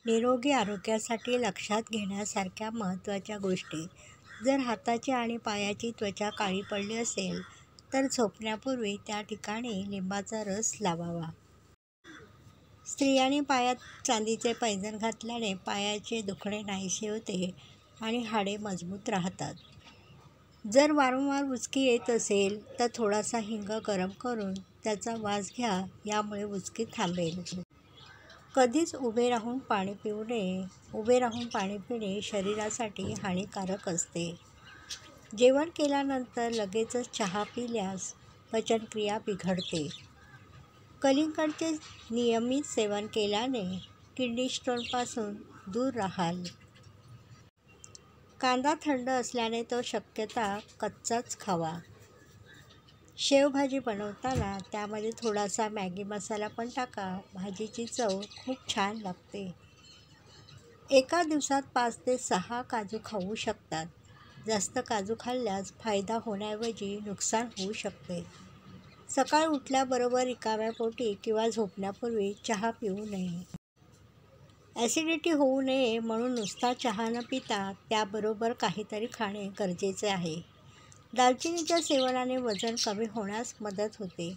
निरोगी आरोग्यासाठी लक्षात घेण्यासारख्या महत्त्वाच्या गोष्टी. जर हाताची आणि पायाची त्वचा काळी पडली असेल तर झोपण्यापूर्वी त्या ठिकाणी लिंबाचा रस लावावा. स्त्रियांनी पायात चांदीचे पैंजण घातल्याने पायाचे दुखणे नाहीसे होते आणि हाडे मजबूत राहतात. जर वारंवार उचकी येत असेल तर थोडासा हिंग गरम करून त्याचा वास घ्या, यामुळे उचकी थांबेल. कधीच उभे राहून पाणी पिऊ नये. उभे राहून पाणी पिणे शरीरासाठी हानिकारक असते. जेवण केल्यानंतर लगेचच चहा पिल्यास पचनक्रिया बिघडते. कलिंगडचे नियमित सेवन केल्याने किडनी स्टोनपासून दूर राहाल. कांदा थंड असल्याने तो शक्यता कच्चाच खावा. शेवभाजी बनवताना त्यामध्ये थोडासा मॅगी मसाला पण टाका. भाजीची चव खूप छान लागते. एका दिवसात 5 ते 6 काजू खाऊ शकतात. जास्त काजू खाल्ल्यास फायदा होण्याऐवजी नुकसान होऊ शकते. सकाळी उठल्याबरोबर रिकाम्या पोटी किंवा झोपण्यापूर्वी चहा पिऊ नये. ॲसिडिटी होऊ नये म्हणून नुसता चहा न पिता त्याबरोबर काहीतरी खाणे गरजेचे आहे. दालचिनीच्या सेवनाने वजन कमी होण्यास मदत होते.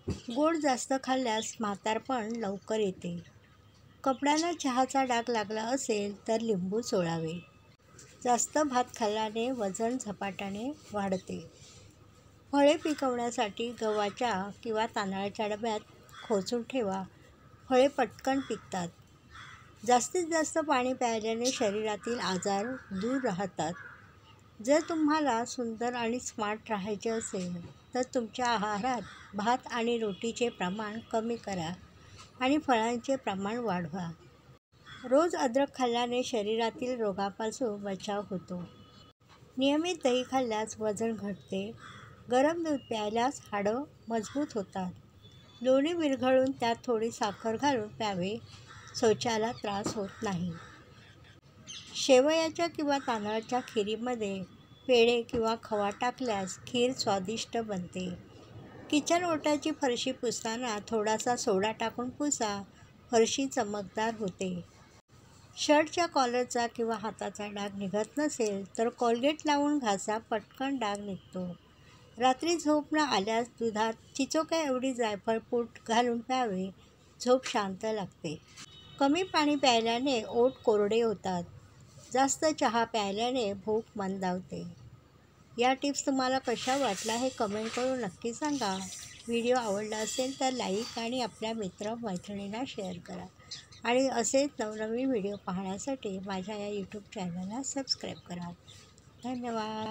गोड जास्त खाल्ल्यास म्हातारपण लवकर येते. कपड्यांना चहाचा डाग लागला असेल तर लिंबू चोळावे. जास्त भात खाल्ल्याने वजन झपाट्याने वाढते. फळे पिकवण्यासाठी गव्हाच्या किंवा तांदळाच्या डब्यात खोचून ठेवा. फळे पटकन पिकतात. जास्तीत जास्त पाणी प्यायल्याने शरीरातील आजार दूर राहतात. जर तुम्हाला सुंदर आणि स्मार्ट राहायचे असेल तर तुमच्या आहारात भात आणि रोटीचे प्रमाण कमी करा आणि फळांचे प्रमाण वाढवा. रोज अद्रक खाल्ल्याने शरीरातील रोगांपासून बचाव होतो. नियमित दही खाल्ल्यास वजन घटते. गरम दूध प्यायल्यास हाडं मजबूत होतात. लोणी विरघळून त्यात थोडी साखर घालून प्यावे. शौचाला त्रास होत नाही. शेवयाच्या किंवा तांदळाच्या खिरीमध्ये पेढे किंवा खवा टाकल्यास खीर स्वादिष्ट बनते. किचन ओट्याची फरशी पुसताना थोडासा सोडा टाकून पुसा. फरशी चमकदार होते. शर्टच्या कॉलरचा किंवा हाताचा डाग निघत नसेल तर कोलगेट लावून घासा. पटकन डाग निघतो. रात्री झोप न आल्यास दुधात चिचोक्या एवढी जायफळ पूड घालून प्यावे. झोप शांत लागते. कमी पाणी प्यायल्याने ओठ कोरडे होतात. जास्त चहा प्यायल्याने भूक मंदावते. या टिप्स तुम्हाला कशा वाटल्या हे कमेंट करून नक्की सांगा. व्हिडिओ आवडला असेल तर लाईक आणि आपल्या मित्र-मैत्रिणींना शेअर करा. आणि असेच नवनवीन व्हिडिओ पाहण्यासाठी माझ्या या यूट्यूब चॅनलला सबस्क्राईब करा. धन्यवाद.